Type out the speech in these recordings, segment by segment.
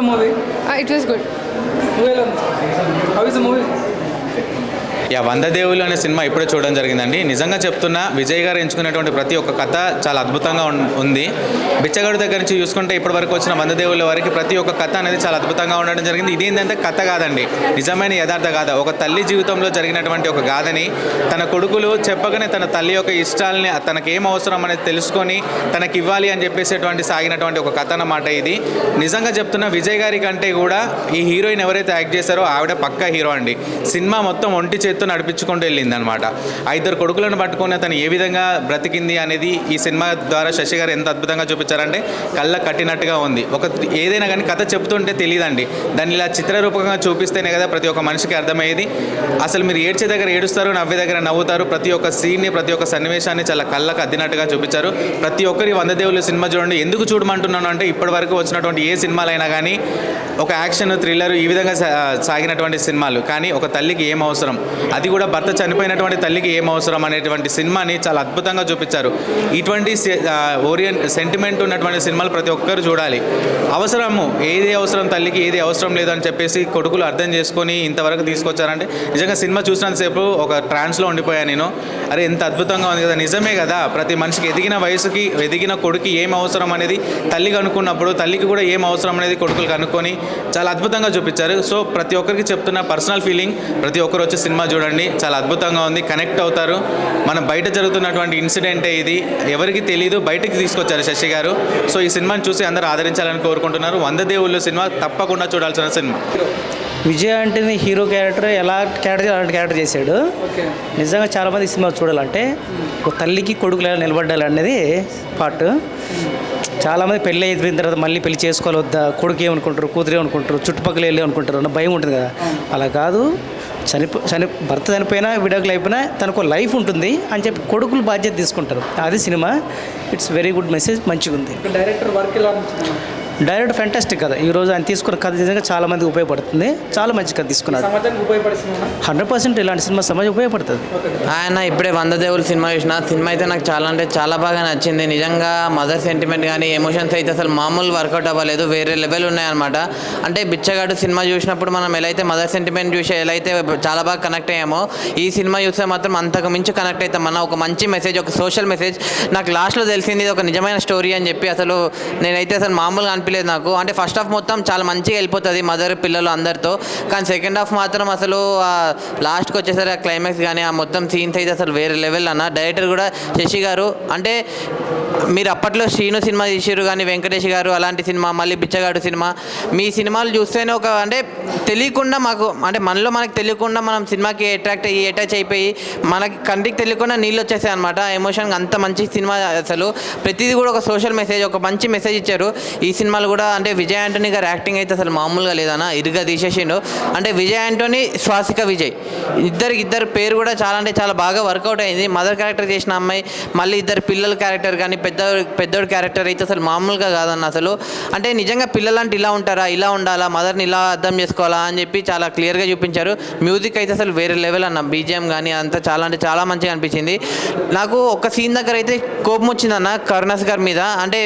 the movie? It was good. How is the movie? వంద దేవుళ్ళు అనే సినిమా ఇప్పుడే చూడడం జరిగిందండి. నిజంగా చెప్తున్నా, విజయ్ గారు ఎంచుకున్నటువంటి ప్రతి ఒక్క కథ చాలా అద్భుతంగా ఉంది. బిచ్చగాడు దగ్గర నుంచి చూసుకుంటే ఇప్పటి వరకు వచ్చిన వంద దేవుళ్ళ వరకు ప్రతి ఒక్క కథ అనేది చాలా అద్భుతంగా ఉండడం జరిగింది. ఇదేంటంటే కథ కాదండి, నిజమైన యథార్థ గాథ. ఒక తల్లి జీవితంలో జరిగినటువంటి ఒక గాథని తన కొడుకులు చెప్పగానే తన తల్లి యొక్క ఇష్టాలని, తనకి ఏం అవసరం అనేది తెలుసుకొని తనకి ఇవ్వాలి అని చెప్పేసేటువంటి సాగినటువంటి ఒక కథ అన్నమాట ఇది. నిజంగా చెప్తున్నా, విజయ్ గారి కంటే కూడా ఈ హీరోయిన్ ఎవరైతే యాక్ట్ చేశారో ఆవిడ పక్కా హీరో అండి. సినిమా మొత్తం ఒంటి చేత్తో నడిపించుకుంటూ వెళ్ళింది అనమాట. 5 కొడుకులను పట్టుకొని అతను ఏ విధంగా బ్రతికింది అనేది ఈ సినిమా ద్వారా శశి గారు ఎంత అద్భుతంగా చూపించారంటే కళ్ళ కట్టినట్టుగా ఉంది. ఏదైనా కానీ కథ చెప్తుంటే తెలియదండి, దాన్ని ఇలా చిత్రరూపంగా చూపిస్తేనే కదా ప్రతి ఒక్క మనిషికి అర్థమయ్యేది. అసలు మీరు ఏడ్చే దగ్గర ఏడుస్తారు, నవ్వే దగ్గర నవ్వుతారు. ప్రతి ఒక్క సీన్ని, ప్రతి ఒక్క సన్నివేశాన్ని చాలా కళ్ళకు అద్దినట్టుగా చూపించారు. ప్రతి ఒక్కరి వంద దేవుళ్ళ సినిమా చూడండి. ఎందుకు చూడమంటున్నాను అంటే, ఇప్పటి వరకు వచ్చినటువంటి ఏ సినిమాలైనా కానీ ఒక యాక్షన్, థ్రిల్లర్ ఈ విధంగా సాగినటువంటి సినిమాలు, కానీ ఒక తల్లికి ఏం అవసరం, అది కూడా భర్త చనిపోయినటువంటి తల్లికి ఏం అవసరం అనేటువంటి సినిమాని చాలా అద్భుతంగా చూపించారు. ఇటువంటి సెంటిమెంట్ ఉన్నటువంటి సినిమాలు ప్రతి ఒక్కరు చూడాలి. అవసరము ఏది అవసరం తల్లికి, ఏది అవసరం లేదు అని చెప్పేసి కొడుకులు అర్థం చేసుకొని ఇంతవరకు తీసుకొచ్చారంటే నిజంగా సినిమా చూసినంతసేపు ఒక ట్రాన్స్లో ఉండిపోయాను నేను. అరే ఎంత అద్భుతంగా ఉంది కదా, నిజమే కదా. ప్రతి మనిషికి ఎదిగిన వయసుకి ఎదిగిన కొడుకు ఏం అవసరం అనేది తల్లి కనుక్కున్నప్పుడు తల్లికి కూడా ఏం అవసరం అనేది కొడుకులు కనుక్కొని చాలా అద్భుతంగా చూపించారు. సో ప్రతి ఒక్కరికి చెప్తున్న పర్సనల్ ఫీలింగ్, ప్రతి ఒక్కరు వచ్చి సినిమా చూడండి, చాలా అద్భుతంగా ఉంది. కనెక్ట్ అవుతారు. మనం బయట జరుగుతున్నటువంటి ఇన్సిడెంటే ఇది, ఎవరికి తెలియదు, బయటకు తీసుకొచ్చారు శశి గారు. సో ఈ సినిమాని చూసి అందరూ ఆదరించాలని కోరుకుంటున్నారు. వంద దేవుళ్ళు సినిమా తప్పకుండా చూడాల్సిన సినిమా. విజయ్ అంటేనే హీరో క్యారెక్టర్ ఎలా అలాంటి క్యారెక్టర్ చేశాడు. నిజంగా చాలామంది సినిమా చూడాలంటే ఒక తల్లికి కొడుకులు ఎలా నిలబడ్డాలి అనేది పార్ట్. చాలామంది పెళ్ళి అయిపోయిన తర్వాత మళ్ళీ పెళ్లి చేసుకోవాలి వద్దా, కొడుకు ఏమనుకుంటారు, కూతురు ఏమనుకుంటారు, చుట్టుపక్కల వెళ్ళి అనుకుంటారు అన్న భయం ఉంటుంది కదా. అలా కాదు, భర్త చనిపోయినా, విడాకులు అయిపోయినా తనకు లైఫ్ ఉంటుంది అని చెప్పి కొడుకులు బాధ్యత తీసుకుంటారు. అది cinema. It's very good message, మంచిగా ఉంది. డైరెక్టర్ వర్క్ ఎలా డైరెక్ట్ ఫ్యాంటాస్టిక్ కథ. ఈరోజు ఆయన తీసుకున్న కథ నిజంగా చాలా మందికి ఉపయోగపడుతుంది. చాలా మంచి కథ తీసుకున్నారు. 100% ఇలాంటి సినిమా సమాజం ఉపయోగపడుతుంది. ఆయన ఇప్పుడే వంద దేవుళ్ళు సినిమా చూసిన. సినిమా అయితే నాకు చాలా అంటే చాలా బాగా నచ్చింది. నిజంగా మదర్ సెంటిమెంట్ కానీ ఎమోషన్స్ అయితే అసలు మామూలు వర్కౌట్ అవ్వలేదు, వేరే లెవెల్ ఉన్నాయన్నమాట. అంటే బిచ్చగాడు సినిమా చూసినప్పుడు మనం ఎలా అయితే మదర్ సెంటిమెంట్ చూసి ఎలా అయితే చాలా బాగా కనెక్ట్ అయ్యామో, ఈ సినిమా చూస్తే మాత్రం అంతకు మించి కనెక్ట్ అవుతాం. మన ఒక మంచి మెసేజ్, ఒక సోషల్ మెసేజ్. నాకు లాస్ట్లో తెలిసింది ఇది ఒక నిజమైన స్టోరీ అని చెప్పి. అసలు నేనైతే అసలు మామూలుగా అనిపించలేదు నాకు. అంటే ఫస్ట్ హాఫ్ మొత్తం చాలా మంచిగా వెళ్ళిపోతుంది మదర్ పిల్లలు అందరితో, కానీ సెకండ్ హాఫ్ మాత్రం అసలు లాస్ట్కి వచ్చేసరికి ఆ క్లైమాక్స్ కానీ ఆ మొత్తం సీన్స్ అయితే అసలు వేరే లెవెల్ అన్న. డైరెక్టర్ కూడా శశి గారు, అంటే మీరు అప్పట్లో శ్రీను సినిమా తీసారు కానీ వెంకటేష్ గారు అలాంటి సినిమా, మళ్ళీ బిచ్చగాడు సినిమా, మీ సినిమాలు చూస్తేనే ఒక అంటే తెలియకుండా మాకు, అంటే మనలో మనకు తెలియకుండా మనం సినిమాకి అటాచ్ అయిపోయి మనకి కంటికి తెలియకుండా నీళ్ళు వచ్చేసాయి అనమాట. ఎమోషన్ అంత మంచి సినిమా. అసలు ప్రతిదీ కూడా ఒక సోషల్ మెసేజ్, ఒక మంచి మెసేజ్ ఇచ్చారు ఈ సినిమాలు కూడా. అంటే విజయ్ ఆంటోనీ గారు యాక్టింగ్ అయితే అసలు మామూలుగా లేదన్న, ఇరుగా తీసేసిండు. అంటే విజయ్ ఆంటోనీ, శ్వాసిక విజయ్ ఇద్దరు పేరు కూడా చాలా అంటే చాలా బాగా వర్కౌట్ అయింది. మదర్ క్యారెక్టర్ చేసిన అమ్మాయి, మళ్ళీ ఇద్దరు పిల్లల క్యారెక్టర్ కానీ పెద్దోడి క్యారెక్టర్ అయితే అసలు మామూలుగా కాదన్న. అసలు అంటే నిజంగా పిల్లలంటే ఇలా ఉంటారా, ఇలా ఉండాలా, మదర్ని ఇలా అర్థం చేసుకోవాలా అని చెప్పి చాలా క్లియర్గా చూపించారు. మ్యూజిక్ అయితే అసలు వేరే లెవెల్ అన్న, బీజిఎం కానీ అంతా చాలా అంటే చాలా మంచిగా అనిపించింది. నాకు ఒక సీన్ దగ్గర అయితే కోపం వచ్చిందన్న కరుణాస్ గారి మీద. అంటే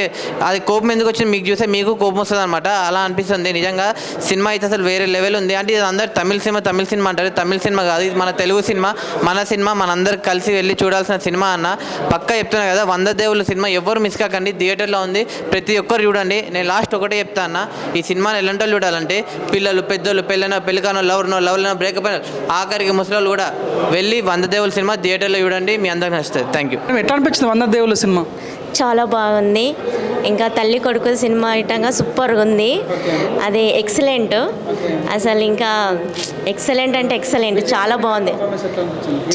అది కోపం ఎందుకు వచ్చింది మీకు చూస్తే మీకు కోపం వస్తుంది అనమాట, అలా అనిపిస్తుంది. నిజంగా సినిమా అయితే అసలు వేరే లెవెల్ ఉంది. అంటే ఇది అందరు తమిళ సినిమా అంటారు, తమిళ సినిమా కాదు, ఇది మన తెలుగు సినిమా, మన సినిమా, మనందరికి కలిసి వెళ్ళి చూడాల్సిన సినిమా అన్న. పక్కా చెప్తున్నా కదా, వంద దేవుళ్ళ సినిమా ఎవరు మిస్ కాకండి, థియేటర్లో ఉంది, ప్రతి ఒక్కరు చూడండి. నేను లాస్ట్ ఒకటే చెప్తా అన్న, ఈ సినిమాని ఎలాంటి వాళ్ళు చూడాలంటే పిల్లలు, పెద్దోళ్ళు, పెళ్ళికానో, లవ్లో బ్రేకప్ అయిన ఆఖరికి ముసలి కూడా వెళ్ళి వంద దేవుళ్ళ సినిమా థియేటర్లో చూడండి, మీ అందరికి నచ్చుతుంది. Thank you. ఎట్లా అనిపించింది వంద దేవుళ్ళ సినిమా? చాలా బాగుంది. ఇంకా తల్లి కొడుకు సినిమా ఐటంగా సూపర్గా ఉంది. అది ఎక్సలెంట్, అసలు ఇంకా ఎక్సలెంట్ అంటే ఎక్సలెంట్, చాలా బాగుంది,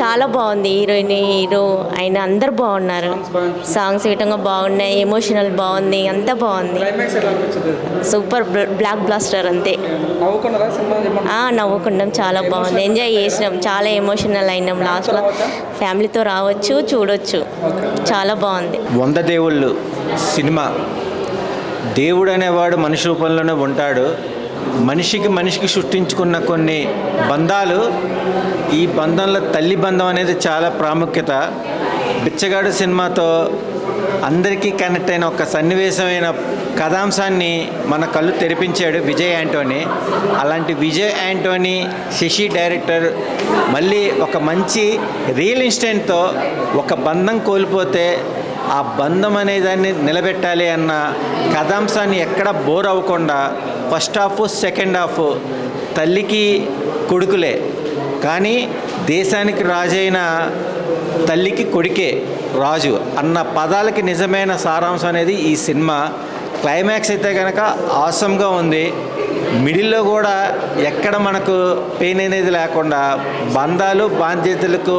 చాలా బాగుంది. హీరోయిన్, హీరో అయిన అందరు బాగున్నారు. సాంగ్స్ విధంగా బాగున్నాయి, ఎమోషనల్ బాగుంది, అంతా బాగుంది. సూపర్ బ్లాక్ బ్లాస్టర్ అంతే. నవ్వుకున్నాం, చాలా బాగుంది, ఎంజాయ్ చేసినాం, చాలా ఎమోషనల్ అయినాం. లాస్ట్లో ఫ్యామిలీతో రావచ్చు, చూడొచ్చు, చాలా బాగుంది. వంద దేవుళ్ళు సినిమా, దేవుడు అనేవాడు మనిషి రూపంలోనే ఉంటాడు. మనిషికి సృష్టించుకున్న కొన్ని బంధాలు, ఈ బంధంలో తల్లి బంధం అనేది చాలా ప్రాముఖ్యత. బిచ్చగాడు సినిమాతో అందరికీ కనెక్ట్ అయిన ఒక సన్నివేశమైన కథాంశాన్ని మన కళ్ళు తెరిపించాడు విజయ్ యాంటోనీ. అలాంటి విజయ్ యాంటోనీ శశి డైరెక్టర్ మళ్ళీ ఒక మంచి రియల్ ఇన్సిడెంట్తో ఒక బంధం కోల్పోతే ఆ బంధం అనే దాన్ని నిలబెట్టాలి అన్న కథాంశాన్ని ఎక్కడ బోర్ అవ్వకుండా ఫస్ట్ హాఫ్ సెకండ్ హాఫ్ తల్లికి కొడుకులే కానీ దేశానికి రాజైన తల్లికి కొడుకే రాజు అన్న పదాలకి నిజమైన సారాంశం అనేది ఈ సినిమా. క్లైమాక్స్ అయితే కనుక ఆసమ్గా ఉంది. మిడిల్లో కూడా ఎక్కడ మనకు పెయిన్ అనేది లేకుండా బంధాలు బాధ్యతలకు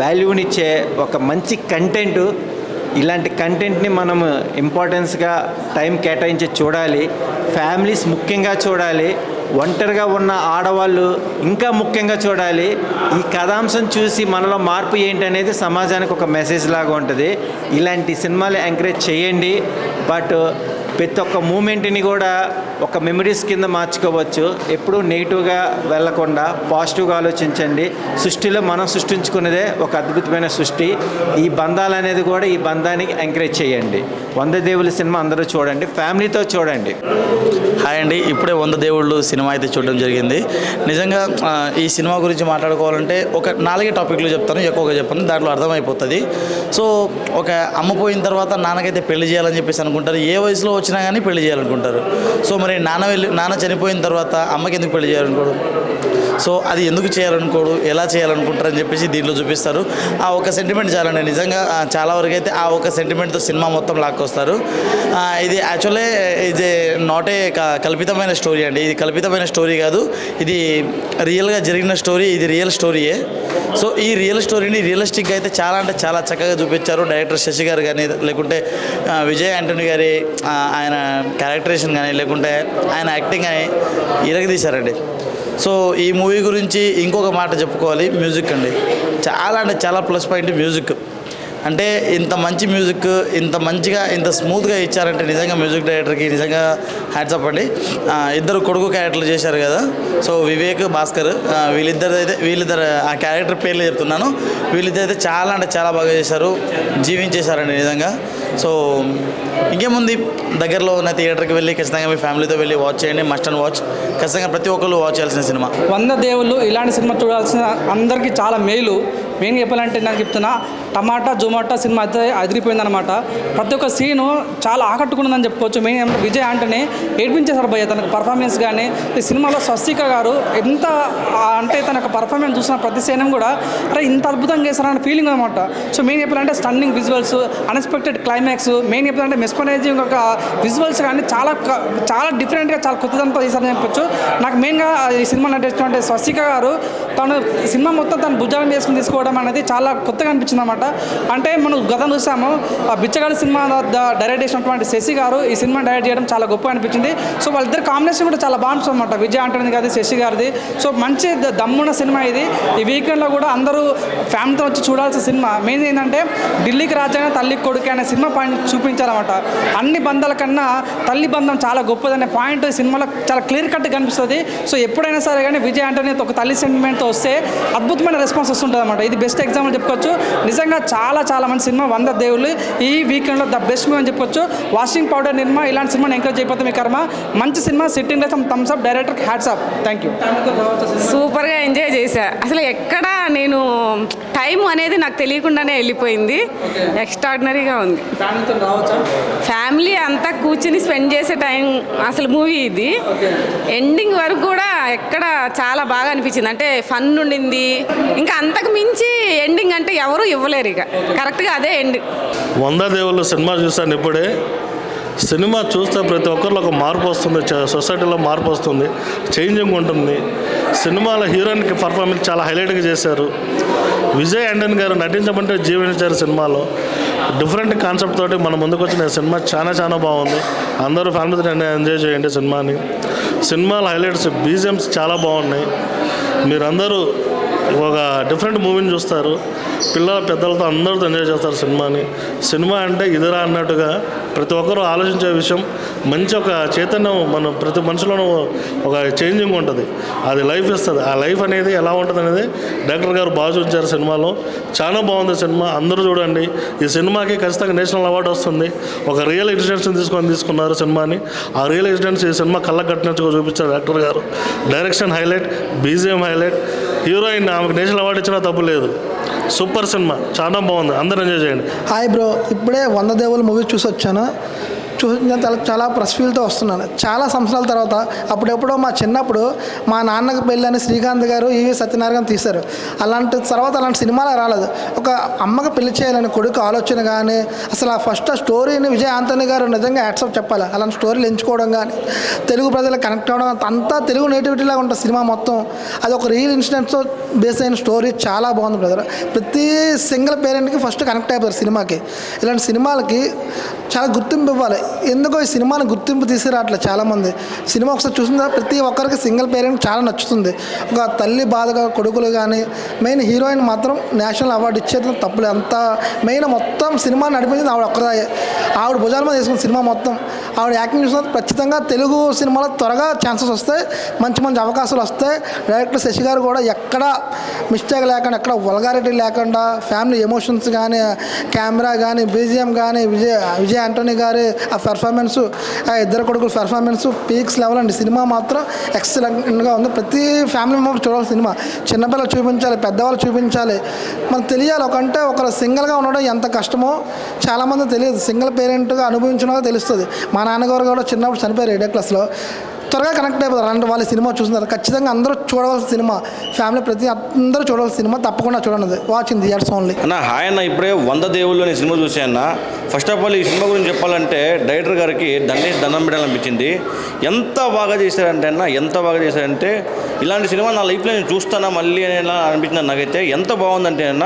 వాల్యూనిచ్చే ఒక మంచి కంటెంట్. ఇలాంటి కంటెంట్ని మనం ఇంపార్టెన్స్గా టైం కేటాయించి చూడాలి. ఫ్యామిలీస్ ముఖ్యంగా చూడాలి. ఒంటరిగా ఉన్న ఆడవాళ్ళు ఇంకా ముఖ్యంగా చూడాలి. ఈ కథాంశం చూసి మనలో మార్పు ఏంటనేది సమాజానికి ఒక మెసేజ్ లాగా ఉంటుంది. ఇలాంటి సినిమాలు ఎంకరేజ్ చేయండి. బట్ ప్రతి ఒక్క మూమెంట్ని కూడా ఒక మెమరీస్ కింద మార్చుకోవచ్చు. ఎప్పుడూ నెగిటివ్గా వెళ్లకుండా పాజిటివ్గా ఆలోచించండి. సృష్టిలో మనం సృష్టించుకున్నదే ఒక అద్భుతమైన సృష్టి. ఈ బంధాలు అనేది కూడా ఈ బంధానికి ఎంకరేజ్ చేయండి. 100 దేవుళ్ళ సినిమా అందరూ చూడండి, ఫ్యామిలీతో చూడండి. హాయ్ అండి, ఇప్పుడే 100 దేవుళ్ళు సినిమా అయితే చూడడం జరిగింది. నిజంగా ఈ సినిమా గురించి మాట్లాడుకోవాలంటే ఒక 4 టాపిక్లు చెప్తాను, ఎక్కువగా చెప్పాను, దాంట్లో అర్థమైపోతుంది. సో ఒక అమ్మ పోయిన తర్వాత నాన్నకైతే పెళ్లి చేయాలని చెప్పేసి అనుకుంటారు. ఏ వయసులో వచ్చినా కానీ పెళ్లి చేయాలనుకుంటారు. సో మరి నాన్న చనిపోయిన తర్వాత అమ్మకి ఎందుకు పెళ్లి చేయాలనుకోడు? సో అది ఎందుకు చేయాలనుకోడు, ఎలా చేయాలనుకుంటారని చెప్పేసి దీంట్లో చూపిస్తారు. ఆ ఒక సెంటిమెంట్ చాలండి. నిజంగా చాలా వరకు అయితే ఆ ఒక సెంటిమెంట్తో సినిమా మొత్తం లాక్కొస్తారు. ఇది యాక్చువల్లీ ఇది నాట్ ఏ కల్పితమైన స్టోరీ అండి. ఇది కల్పితమైన స్టోరీ కాదు, ఇది రియల్గా జరిగిన స్టోరీ. ఇది రియల్ స్టోరీయే. సో ఈ రియల్ స్టోరీని రియలిస్టిక్గా అయితే చాలా అంటే చాలా చక్కగా చూపించారు డైరెక్టర్ శశి గారు కానీ, లేకుంటే విజయ్ యాంటోనీ గారి ఆయన క్యారెక్టరేషన్ కానీ, లేకుంటే ఆయన యాక్టింగ్ కానీ ఇరగదీశారండి. సో ఈ మూవీ గురించి ఇంకొక మాట చెప్పుకోవాలి, మ్యూజిక్ అండి. చాలా అంటే చాలా ప్లస్ పాయింట్ మ్యూజిక్. అంటే ఇంత మంచి మ్యూజిక్ ఇంత మంచిగా ఇంత స్మూత్గా ఇచ్చారంటే నిజంగా మ్యూజిక్ డైరెక్టర్కి నిజంగా హ్యాట్స్ అప్ అండి. ఇద్దరు కొడుకు క్యారెక్టర్లు చేశారు కదా, సో వివేక్, భాస్కర్, వీళ్ళిద్దరు ఆ క్యారెక్టర్ పేర్లు చెప్తున్నాను. వీళ్ళిద్దరు అయితే చాలా అంటే చాలా బాగా చేశారు, జీవించేశారండి నిజంగా. సో ఇంకేముంది, దగ్గరలో ఉన్న థియేటర్కి వెళ్ళి ఖచ్చితంగా మీ ఫ్యామిలీతో వెళ్ళి వాచ్ చేయండి. మస్ట్ అండ్ వాచ్, ఖచ్చితంగా ప్రతి ఒక్కరు వాచ్ చేయాల్సిన సినిమా 100 దేవుళ్ళు. ఇలాంటి సినిమా చూడాల్సిన అందరికీ చాలా మేలు. మెయిన్ చెప్పాలంటే నాకు చెప్తున్నా, టమాటా జొమాటా సినిమా అయితే అదిరిపోయిందనమాట. ప్రతి ఒక్క సీను చాలా ఆకట్టుకున్నదని చెప్పుకోవచ్చు. మెయిన్ విజయ్ యాంటోనీ ఏడ్పించేశారు భయ్య తనకు పర్ఫార్మెన్స్ కానీ. ఈ సినిమాలో స్వస్తిక గారు ఎంత అంటే తనకు పర్ఫార్మెన్స్ చూసిన ప్రతి సీనం కూడా అరే ఇంత అద్భుతంగా చేశారన్న ఫీలింగ్ అనమాట. సో మెయిన్ చెప్పాలంటే stunning visuals, unexpected climax, main చెప్పాలంటే మెస్పనైజింగ్ ఒక విజువల్స్ కానీ చాలా డిఫరెంట్గా చాలా కొత్తదంతా చేశారని చెప్పొచ్చు. నాకు మెయిన్గా ఈ సినిమా నటించినటువంటి స్వస్తిక గారు తను సినిమా మొత్తం తను భుజాలను వేసుకుని తీసుకోవడం అనేది చాలా కొత్తగా అనిపించింది అనమాట. అంటే మనం గతం చూసాము, బిచ్చగాడు సినిమా డైరెక్ట్ చేసినటువంటి శశి గారు ఈ సినిమా డైరెక్ట్ చేయడం చాలా గొప్పగా అనిపించింది. సో వాళ్ళిద్దరు కాంబినేషన్ కూడా చాలా బాగుంటుంది అనమాట, విజయ్ యాంటోనీ గారిది, శశి గారిది. సో మంచి దమ్మున్న సినిమా ఇది. ఈ వీకెండ్లో కూడా అందరూ ఫ్యామిలీతో వచ్చి చూడాల్సిన సినిమా. మెయిన్ ఏంటంటే ఢిల్లీకి రాజైన తల్లి కొడుకు అనే సినిమా పాయింట్ చూపించారన్నమాట. అన్ని బంధాల కన్నా తల్లి బంధం చాలా గొప్పదనే పాయింట్ ఈ సినిమాలో చాలా క్లియర్ కట్ కనిపిస్తుంది. సో ఎప్పుడైనా సరే కానీ విజయ్ యాంటోనీ ఒక తల్లి సెంటిమెంట్తో వస్తే అద్భుతమైన రెస్పాన్స్ వస్తుంటుంది అనమాట. ఇది బెస్ట్ ఎగ్జాంపుల్ చెప్పుకోవచ్చు. నిజంగా చాలా చాలా మంచి సినిమా 100 దేవుళ్ళు. ఈ వీకెండ్లో ద బెస్ట్ మూవీ అని చెప్పొచ్చు. వాషింగ్ పౌడర్ నిర్మా ఇలాంటి సినిమాని ఎంకరేజ్ చేయకపోతే మీ కర్మ. మంచి సినిమా, సిట్టింగ్ లో thumbs up, director hats up. Thank you. సూపర్గా ఎంజాయ్ చేశా. అసలు ఎక్కడ నేను టైం అనేది నాకు తెలియకుండానే వెళ్ళిపోయింది. ఎక్స్ట్రాడినరీగా ఉంది. ఫ్యామిలీ అంతా కూర్చుని స్పెండ్ చేసే టైం అసలు మూవీ ఇది. ఎండింగ్ వరకు కూడా ఎక్కడ చాలా బాగా అనిపించింది. అంటే ఫన్ ఉండింది. ఇంకా అంతకు మించి ఎండింగ్ అంటే ఎవరు ఇవ్వలేరు. ఇక కరెక్ట్గా అదే ఎండింగ్. 100 దేవుళ్ళు సినిమా చూసాను ఇప్పుడే. సినిమా చూస్తే ప్రతి ఒక్కరిలో ఒక మార్పు వస్తుంది, సొసైటీలో మార్పు వస్తుంది, చేంజింగ్ ఉంటుంది. సినిమాలో హీరోయిన్కి పర్ఫార్మెన్స్ చాలా హైలైట్గా చేశారు. విజయ్ యాంటోనీ గారు నటించమంటే జీవించారు సినిమాలో. డిఫరెంట్ కాన్సెప్ట్ తోటి మన ముందుకు వచ్చిన సినిమా చాలా చాలా బాగుంది. అందరూ ఫ్యామిలీతో ఎంజాయ్ చేయండి సినిమాని. సినిమాలో హైలైట్స్, బీజిఎమ్స్ చాలా బాగున్నాయి. మీరందరూ ఒక డిఫరెంట్ మూవీని చూస్తారు. పిల్లల పెద్దలతో అందరితో ఎంజాయ్ చేస్తారు సినిమాని. సినిమా అంటే ఇదిరా అన్నట్టుగా ప్రతి ఒక్కరూ ఆలోచించే విషయం. మంచి ఒక చైతన్యం మన ప్రతి మనిషిలోనూ ఒక చేంజింగ్ ఉంటుంది. అది లైఫ్ ఇస్తుంది. ఆ లైఫ్ అనేది ఎలా ఉంటుంది అనేది డైరెక్టర్ గారు బాగా చూపించారు సినిమాలో. చాలా బాగుంది సినిమా. అందరూ చూడండి. ఈ సినిమాకి ఖచ్చితంగా నేషనల్ అవార్డు వస్తుంది. ఒక రియల్ ఇన్సిడెంట్స్ని తీసుకున్నారు సినిమాని. ఆ రియల్ ఇన్సిడెంట్స్ ఈ సినిమా కళ్ళకు కట్టినట్టుగా చూపించారు డైరెక్టర్ గారు. Direction highlight, BGM highlight, heroine ఆమెకు నేషనల్ అవార్డు ఇచ్చినా తప్పు లేదు. సూపర్ సినిమా, చాలా బాగుంది. అందరూ ఎంజాయ్ చేయండి. హాయ్ బ్రో, ఇప్పుడే 100 దేవుళ్ళు మూవీ చూసి వచ్చాను. చాలా ప్రెస్ ఫీల్తో వస్తున్నాను. చాలా సంవత్సరాల తర్వాత అప్పుడెప్పుడో మా చిన్నప్పుడు మా నాన్నకి పెళ్ళని శ్రీకాంత్ గారు ఈవి సత్యనారాయణ తీశారు. అలాంటి సినిమాలు రాలేదు. ఒక అమ్మకి పెళ్లి చేయాలని కొడుకు ఆలోచన కానీ అసలు ఆ ఫస్ట్ ఆ స్టోరీని విజయ్ ఆంటోనీ గారు నిజంగా యాడ్సప్ చెప్పాలి. అలాంటి స్టోరీలు ఎంచుకోవడం కానీ తెలుగు ప్రజలకు కనెక్ట్ అవ్వడం అంతా తెలుగు నేటివిటీలాగా ఉంటుంది సినిమా మొత్తం. అది ఒక రియల్ ఇన్సిడెంట్స్తో బేస్ అయిన స్టోరీ చాలా బాగుంది బ్రదర్. ప్రతి సింగిల్ పేరెంట్కి ఫస్ట్ కనెక్ట్ అయిపోతారు సినిమాకి. ఇలాంటి సినిమాలకి చాలా గుర్తింపు ఇవ్వాలి. ఎందుకో ఈ సినిమాని గుర్తింపు తీసుకురావట్లేదు చాలామంది. సినిమా ఒకసారి చూసిన ప్రతి ఒక్కరికి సింగిల్ పేరెంట్ చాలా నచ్చుతుంది. ఒక తల్లి బాధగా కొడుకులు కానీ మెయిన్ హీరోయిన్ మాత్రం నేషనల్ అవార్డు ఇచ్చేది తప్పులేదు. అంత మెయిన్ మొత్తం సినిమా నడిపించింది ఆవిడ ఒక్కదాయే. ఆవిడ భుజాల మీద వేసుకున్న సినిమా మొత్తం ఆవిడ యాక్టింగ్ చూసిన ఖచ్చితంగా తెలుగు సినిమాలో త్వరగా ఛాన్సెస్ వస్తాయి, మంచి మంచి అవకాశాలు వస్తాయి. డైరెక్టర్ శశి గారు కూడా ఎక్కడ మిస్టేక్ లేకుండా, ఎక్కడ వల్గారిటీ లేకుండా ఫ్యామిలీ ఎమోషన్స్ కానీ, కెమెరా కానీ, బీజిఎం కానీ, విజయ్ ఆంటోనీ గారి ఆ పెర్ఫార్మెన్స్, ఆ ఇద్దరు కొడుకుల పెర్ఫార్మెన్స్ పీక్స్ లెవెల్ అండి. సినిమా మాత్రం ఎక్సలెంట్గా ఉంది. ప్రతి ఫ్యామిలీ మెంబర్ చూడాలి సినిమా. చిన్నపిల్లలు చూపించాలి, పెద్దవాళ్ళు చూపించాలి. మనకు తెలియాలి ఒకంటే ఒకరు సింగిల్గా ఉండడం ఎంత కష్టమో చాలామంది తెలియదు. సింగిల్ పేరెంట్గా అనుభవించిన తెలుస్తుంది. మా నాన్నగారు కూడా చిన్నప్పుడు చనిపోయారు 8వ క్లాస్లో. త్వరగా కనెక్ట్ అయిపోతారు అంటే వాళ్ళు సినిమా చూస్తున్నారు. ఖచ్చితంగా అందరూ చూడవలసిన సినిమా. ఫ్యామిలీ ప్రతి అందరూ చూడవలసిన సినిమా. తప్పకుండా చూడండి. Watching theatres only. అన్న హాయ్ అన్న, ఇప్పుడే 100 దేవుళ్ళు అనే సినిమా చూసాయన్న. ఫస్ట్ ఆఫ్ ఆల్ ఈ సినిమా గురించి చెప్పాలంటే డైరెక్టర్ గారికి దండం పెట్టాలనిపించింది. ఎంత బాగా చేశారంటే అన్న, ఎంత బాగా చేశారంటే ఇలాంటి సినిమా నా లైఫ్లో నేను చూస్తానా మళ్ళీ అనేలా అనిపించింది నాకైతే. ఎంత బాగుందంటే అన్న,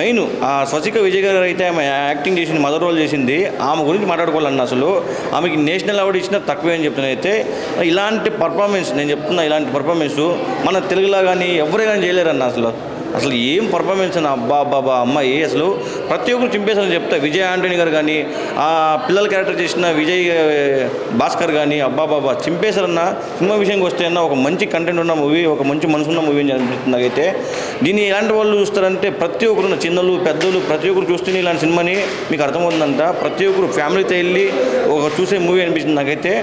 మెయిన్ ఆ స్వసిక విజయ్ గారు అయితే ఆమె యాక్టింగ్ చేసింది, మదర్ రోల్ చేసింది. ఆమె గురించి మాట్లాడుకోవాలన్న. అసలు ఆమెకి నేషనల్ అవార్డు ఇచ్చినా తక్కువే అని చెప్తున్నానైతే. ఇలాంటి పర్ఫార్మెన్స్ నేను చెప్తున్నా, ఇలాంటి పర్ఫార్మెన్స్ మన తెలుగులో కానీ ఎవరే కానీ చేయలేరన్న. అసలు ఏం పర్ఫార్మెన్స్ అన్న. అబ్బా అమ్మాయి అసలు ప్రతి ఒక్కరు చింపేసారని చెప్తా. విజయ్ ఆంటోనీ గారు కానీ, ఆ పిల్లల క్యారెక్టర్ చేసిన విజయ్ భాస్కర్ కానీ అబ్బాబాబా చింపేశారన్న. సినిమా విషయంకి వస్తే అన్న ఒక మంచి కంటెంట్ ఉన్న మూవీ, ఒక మంచి మనసున్న మూవీ అని అనిపిస్తుంది నాకైతే. దీన్ని ఎలాంటి వాళ్ళు చూస్తారంటే ప్రతి ఒక్కరు, చిన్నలు పెద్దలు ప్రతి ఒక్కరు చూస్తేనే ఇలాంటి సినిమాని మీకు అర్థమవుతుందంట. ప్రతి ఒక్కరు ఫ్యామిలీతో వెళ్ళి ఒక చూసే మూవీ అనిపిస్తుంది నాకైతే.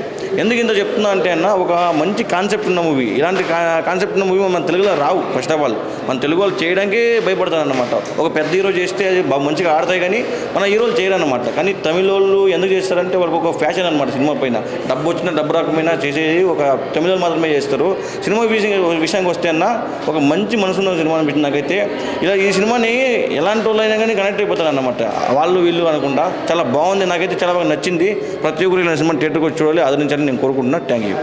ఎందుకు ఇంత చెప్తున్నా అంటే అన్న, ఒక మంచి కాన్సెప్ట్ ఉన్న మూవీ, ఇలాంటి కాన్సెప్ట్ ఉన్న మూవీ మన తెలుగులో రావు. ఫస్ట్ ఆఫ్ ఆల్ మన తెలుగు వాళ్ళు చేయడానికే భయపడతారు అన్నమాట. ఒక పెద్ద హీరో చేస్తే అది మంచిగా ఆడతాయి కానీ మన హీరోలు చేయరన్నమాట. కానీ తమిళ వాళ్ళు ఎందుకు చేస్తారంటే వాళ్ళకి ఒక ఫ్యాషన్ అనమాట. సినిమా పైన డబ్బు వచ్చినా డబ్బు రాకపోయినా చేసేది ఒక తమిళ వాళ్ళు మాత్రమే చేస్తారు. సినిమా విషయానికి వస్తే అన్న ఒక మంచి మనసున్న సినిమా అనిపించింది నాకైతే. ఇలా ఈ సినిమాని ఎలాంటి వాళ్ళు అయినా కానీ కనెక్ట్ అయిపోతారు అన్నమాట. వాళ్ళు వీళ్ళు అనకుండా చాలా బాగుంది. నాకైతే చాలా బాగా నచ్చింది. ప్రతి ఒక్కరు ఇలా సినిమా థియేటర్కి వచ్చి చూడాలి, ఆదరించాలని నేను కోరుకుంటున్నాను. Thank you.